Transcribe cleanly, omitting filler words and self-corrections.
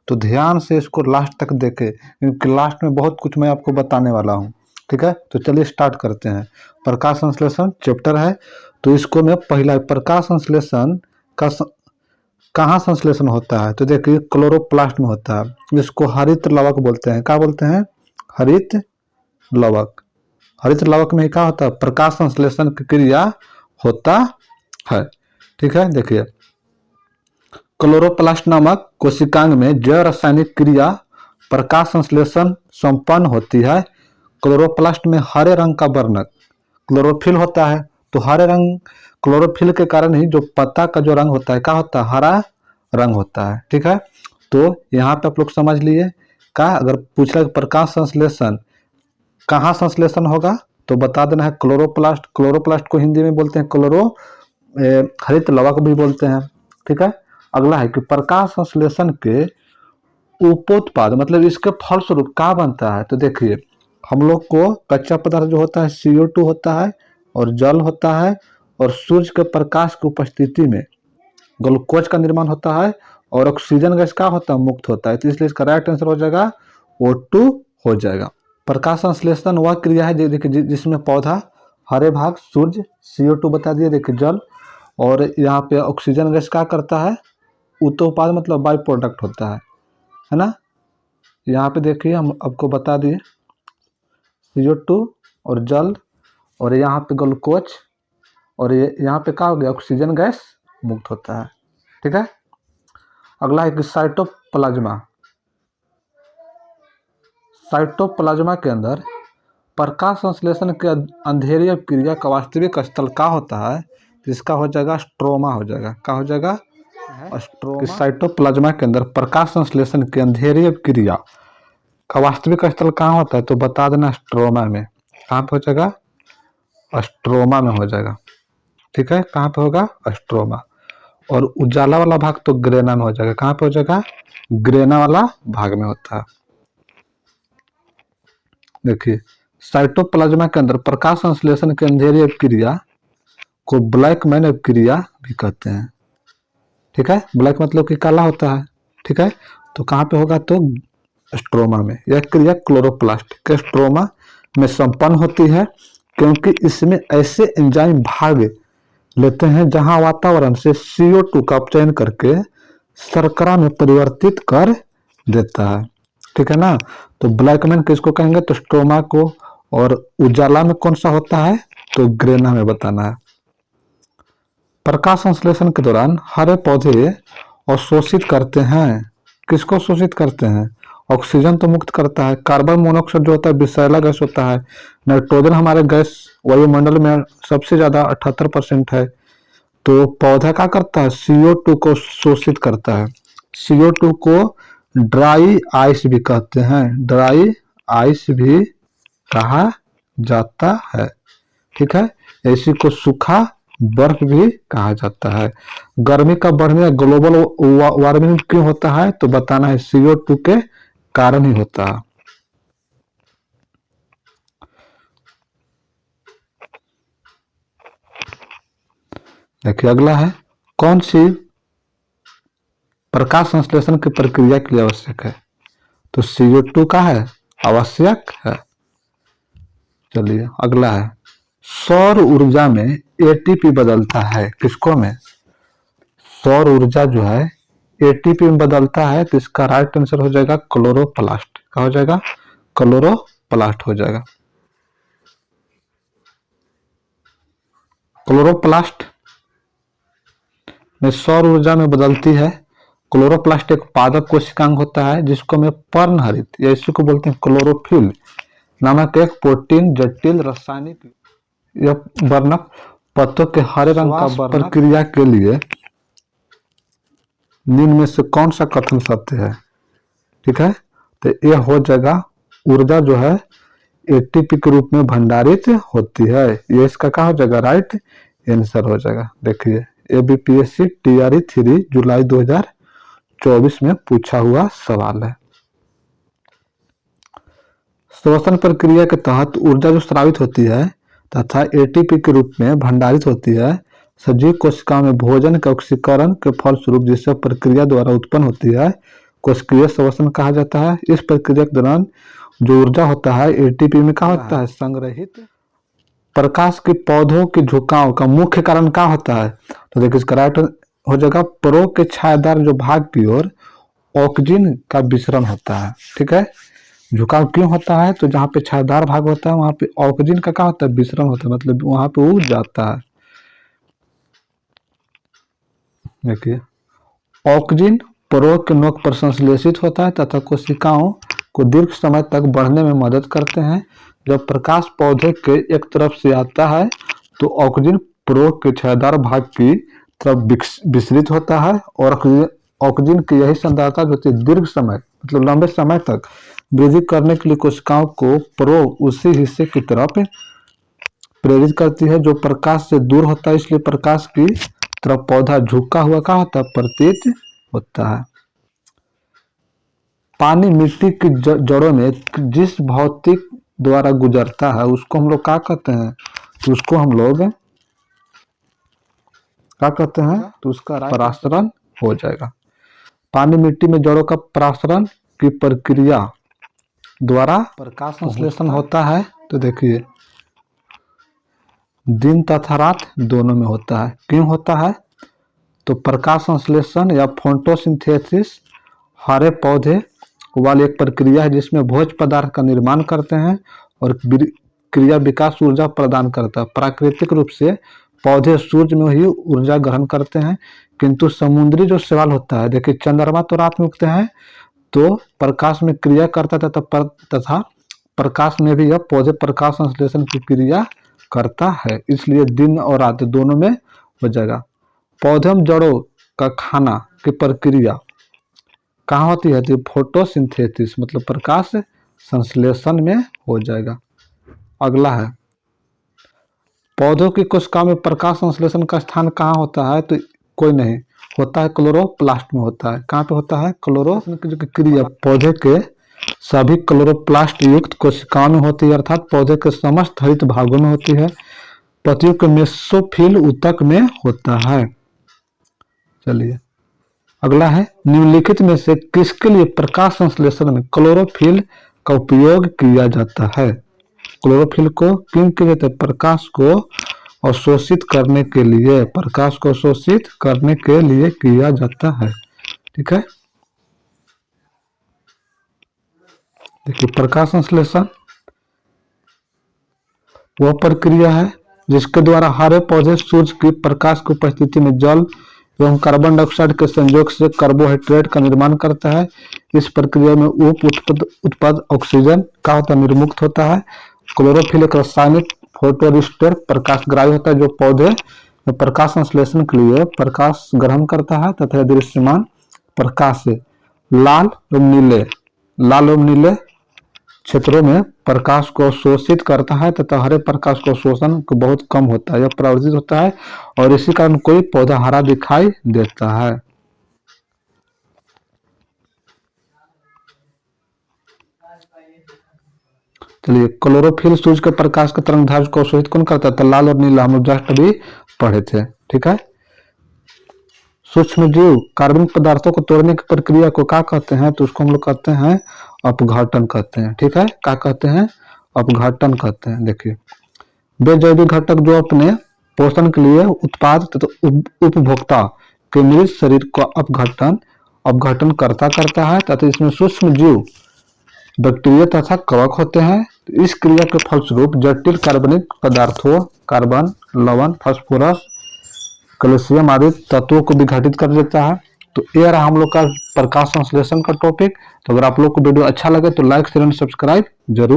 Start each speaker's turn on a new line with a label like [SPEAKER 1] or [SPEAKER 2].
[SPEAKER 1] तो ध्यान से इसको लास्ट तक देखें, क्योंकि लास्ट में बहुत कुछ मैं आपको बताने वाला हूँ। ठीक है, तो चलिए स्टार्ट करते हैं। प्रकाश संश्लेषण चैप्टर है, तो इसको मैं पहला प्रकाश संश्लेषण का कहाँ संश्लेषण होता है, तो देखिए क्लोरोप्लास्ट में होता है, जिसको हरित लवक बोलते हैं। क्या बोलते हैं? हरित लवक। हरित लवक में क्या होता है? प्रकाश संश्लेषण की क्रिया होता है। ठीक है, देखिए क्लोरोप्लास्ट नामक कोशिकांग में जैव रासायनिक क्रिया प्रकाश संश्लेषण संपन्न होती है। क्लोरोप्लास्ट में हरे रंग का वर्णक क्लोरोफिल होता है, तो हरे रंग क्लोरोफिल के कारण ही जो पत्ता का जो रंग होता है क्या होता है? हरा रंग होता है। ठीक है, तो यहाँ पे आप लोग समझ लिए का अगर पूछ रहा है प्रकाश संश्लेषण कहाँ संश्लेषण होगा, तो बता देना है क्लोरोप्लास्ट। क्लोरोप्लास्ट को हिंदी में बोलते हैं हरित लवक भी बोलते हैं। ठीक है, अगला है कि प्रकाश संश्लेषण के उपोत्पाद मतलब इसके फलस्वरूप क्या बनता है, तो देखिए हम लोग को कच्चा पदार्थ जो होता है CO2 होता है और जल होता है, और सूर्य के प्रकाश की उपस्थिति में ग्लूकोज का निर्माण होता है, और ऑक्सीजन गैस का होता है? मुक्त होता है। तो इसलिए इसका राइट आंसर हो जाएगा O2 हो जाएगा। प्रकाश संश्लेषण वह क्रिया है देखिए जिसमें पौधा हरे भाग सूर्य CO2 बता दिए, देखिए जल, और यहाँ पे ऑक्सीजन गैस क्या करता है? उपोत्पाद मतलब बाई प्रोडक्ट होता है ना। यहाँ पे देखिए हम आपको बता दिए CO2 और जल, और यहाँ पे ग्लूकोज, और ये यहाँ पे क्या हो गया? ऑक्सीजन गैस मुक्त होता है। ठीक है, अगला है कि साइटोप्लाज्मा। साइटोप्लाज्मा के अंदर प्रकाश संश्लेषण के अंधेरी क्रिया का वास्तविक स्थल क्या होता है? जिसका हो जाएगा स्ट्रोमा हो जाएगा। क्या हो जाएगा? स्ट्रोमा। साइटोप्लाज्मा के अंदर प्रकाश संश्लेषण के अंधेरी क्रिया का वास्तविक स्थल कहाँ होता है, तो बता देना स्ट्रोमा में। कहाँ पे हो जाएगा? स्ट्रोमा में हो जाएगा। ठीक है, कहाँ पे होगा? स्ट्रोमा। और उजाला वाला भाग तो ग्रेना में हो जाएगा। कहाँ पे हो जाएगा? ग्रेना वाला भाग में होता है। देखिए साइटोप्लाज्मा के अंदर प्रकाश संश्लेषण के अंधेरी क्रिया को ब्लैक मैन क्रिया भी कहते हैं। ठीक है, ब्लैक मतलब कि काला होता है। ठीक है, तो कहाँ पे होगा? तो स्ट्रोमा में। यह क्रिया क्लोरोप्लास्ट के स्ट्रोमा में संपन्न होती है, क्योंकि इसमें ऐसे एंजाइम भाग लेते हैं जहां वातावरण से CO2 का अपचयन करके शर्करा में परिवर्तित कर देता है। ठीक है ना, तो ब्लैक मैन किसको कहेंगे? तो स्ट्रोमा को। और उजाला में कौन सा होता है? तो ग्रेना में बताना है। प्रकाश संश्लेषण के दौरान हरे पौधे अवशोषित करते हैं। किसको शोषित करते हैं? ऑक्सीजन तो मुक्त करता है, कार्बन मोनोऑक्साइड जो होता है विषैला गैस होता है, नाइट्रोजन हमारे गैस वायुमंडल में सबसे ज्यादा 78% है। तो पौधा क्या करता है? CO2 को शोषित करता है। CO2 को ड्राई आइस भी कहते हैं, ड्राई आइस भी कहा जाता है। ठीक है, इसी को सूखा बर्फ भी कहा जाता है। गर्मी का बढ़ने ग्लोबल वार्मिंग क्यों होता है, तो बताना है CO2 के कारण ही होता है। देखिए अगला है कौन सी प्रकाश संश्लेषण की प्रक्रिया के लिए आवश्यक है, तो CO2 का है आवश्यक है। चलिए अगला है सौर ऊर्जा में ATP बदलता है किसको में? सौर ऊर्जा जो है ATP में बदलता है, तो इसका राइट आंसर हो जाएगा क्लोरोप्लास्ट। क्या हो जाएगा? क्लोरोप्लास्ट हो जाएगा। क्लोरोप्लास्ट में सौर ऊर्जा में बदलती है। क्लोरोप्लास्ट एक पादप कोशिकांग होता है जिसको में पर्णहरित या इसी को बोलते हैं क्लोरोफिल नामक एक प्रोटीन जटिल रासायनिक या वर्णक पत्तों के हरे रंग का प्रक्रिया के लिए निम्न में से कौन सा कथन सत्य है? ठीक है, तो यह हो जाएगा ऊर्जा जो है ATP के रूप में भंडारित होती है। ये इसका क्या हो जाएगा? राइट आंसर हो जाएगा। देखिए ABPSC TRE 3 जुलाई 2024 में पूछा हुआ सवाल है। श्वसन प्रक्रिया के तहत ऊर्जा जो स्रावित होती है तथा ATP के रूप में भंडारित होती है सजीव कोशिकाओं में भोजन के ऑक्सीकरण के फलस्वरूप जिस प्रक्रिया द्वारा उत्पन्न होती है कोशिकीय श्वसन कहा जाता है। इस प्रक्रिया के दौरान जो ऊर्जा होता है एटीपी में क्या होता है, संग्रहित। प्रकाश के पौधों के झुकाव का मुख्य कारण क्या होता है, तो देखिए इसका राइट हो जाएगा परो के छायादार जो भाग की ओर ऑक्सीजन का विसरण होता है। ठीक है, झुकाव क्यों होता है, तो जहाँ पे छायादार भाग होता है वहां पे ऑक्सीजन का क्या होता है, विसरण होता है, मतलब वहां पे उड़ जाता है। देखिए ऑक्सीजन परो के नोक पर संश्लेषित होता है तथा कोशिकाओं को दीर्घ समय तक बढ़ने में मदद करते हैं। जब प्रकाश पौधे के एक तरफ से आता है तो ऑक्सीजन परो के छायादार भाग की तरफ विसरित होता है और ऑक्सीजन की यही सांद्रता जो दीर्घ समय मतलब लंबे समय तक वृद्धि करने के लिए कोशिकाओं को परो उसी हिस्से की तरफ प्रेरित करती है जो प्रकाश से दूर होता है, इसलिए प्रकाश की तरफ पौधा झुका हुआ का होता है, प्रतीत होता है। पानी मिट्टी की जड़ों में जिस भौतिक द्वारा गुजरता है उसको हम लोग क्या कहते हैं, तो उसको हम लोग क्या कहते हैं, तो उसका परासरण हो जाएगा। पानी मिट्टी में जड़ों का परासरण की प्रक्रिया द्वारा प्रकाश संश्लेषण होता है। तो देखिए दिन तथा रात दोनों में होता है। क्यों होता है, तो प्रकाश संश्लेषण या फोटोसिंथेसिस हरे पौधे वाली एक प्रक्रिया है जिसमें भोज्य पदार्थ का निर्माण करते हैं और क्रिया विकास ऊर्जा प्रदान करता है। प्राकृतिक रूप से पौधे सूर्य में ही ऊर्जा ग्रहण करते हैं, किंतु समुद्री जो शैवाल होता है, देखिए चंद्रमा तो रात में उगते हैं तो प्रकाश में क्रिया करता था तथा प्रकाश में भी यह पौधे प्रकाश संश्लेषण की क्रिया करता है, इसलिए दिन और रात दोनों में हो जाएगा। पौधे में जड़ों का खाना की प्रक्रिया कहाँ होती है, तो फोटोसिंथेसिस मतलब प्रकाश संश्लेषण में हो जाएगा। अगला है पौधों की कोशिकाओं में प्रकाश संश्लेषण का स्थान कहाँ होता है, तो कोई नहीं होता है, क्लोरोप्लास्ट में होता है। कहाँ पे होता है, क्लोरोप्लास्ट की क्रिया पौधे के सभी क्लोरोप्लास्ट युक्त कोशिकाओं में होती है, अर्थात पौधे के समस्त हरित भागों में होती है। पत्तियों के मेसोफिल ऊतक में होता है। चलिए अगला है निम्नलिखित में से किसके लिए प्रकाश संश्लेषण में क्लोरोफिल का उपयोग किया जाता है। क्लोरोफिल को क्यों किया जाता है, प्रकाश को अवशोषित करने के लिए, प्रकाश को अवशोषित करने के लिए किया जाता है। ठीक है, देखिए प्रकाश संश्लेषण वह प्रक्रिया है जिसके द्वारा हरे पौधे सूर्य की प्रकाश की उपस्थिति में जल एवं कार्बन डाइऑक्साइड के संयोग से कार्बोहाइड्रेट का निर्माण करता है। इस प्रक्रिया में उत्पाद ऑक्सीजन का होता निर्मुक्त होता है। क्लोरोफिल एक रासायनिक फोटोरिस्टर प्रकाशग्राही होता है जो पौधे में प्रकाश संश्लेषण के लिए प्रकाश ग्रहण करता है तथा दृश्यमान प्रकाश से लाल एवं नीले क्षेत्रों में प्रकाश को शोषित करता है तथा हरे प्रकाश को शोषण बहुत कम होता है, यह परावर्तित होता है और इसी कारण कोई पौधा हरा दिखाई देता है। चलिए क्लोरोफिल सूर्य के प्रकाश के तरंगधार्ज को अवशोषित कौन करता है, तो लाल और नीला हम जस्ट अभी पढ़े थे। ठीक है, सूक्ष्म जीव कार्बनिक पदार्थों को तोड़ने की प्रक्रिया को क्या कहते हैं, तो उसको हम लोग कहते हैं अपघटन कहते हैं। ठीक है, क्या कहते हैं, अपघटन कहते हैं। देखिए बेजैविक घटक जो अपने पोषण के लिए उत्पाद तथा उपभोक्ता के मृत शरीर को अपघटन करता है तथा इसमें सूक्ष्म जीव बैक्टीरिया तथा कवक होते हैं। तो इस क्रिया के फलस्वरूप जटिल कार्बनिक पदार्थों कार्बन, लवण, फास्फोरस, कैल्शियम आदि तत्वों को विघटित कर देता है। तो ये रहा हम लोग का प्रकाश संश्लेषण का टॉपिक। तो अगर आप लोग को वीडियो अच्छा लगे तो लाइक शेयर एंड सब्सक्राइब जरूर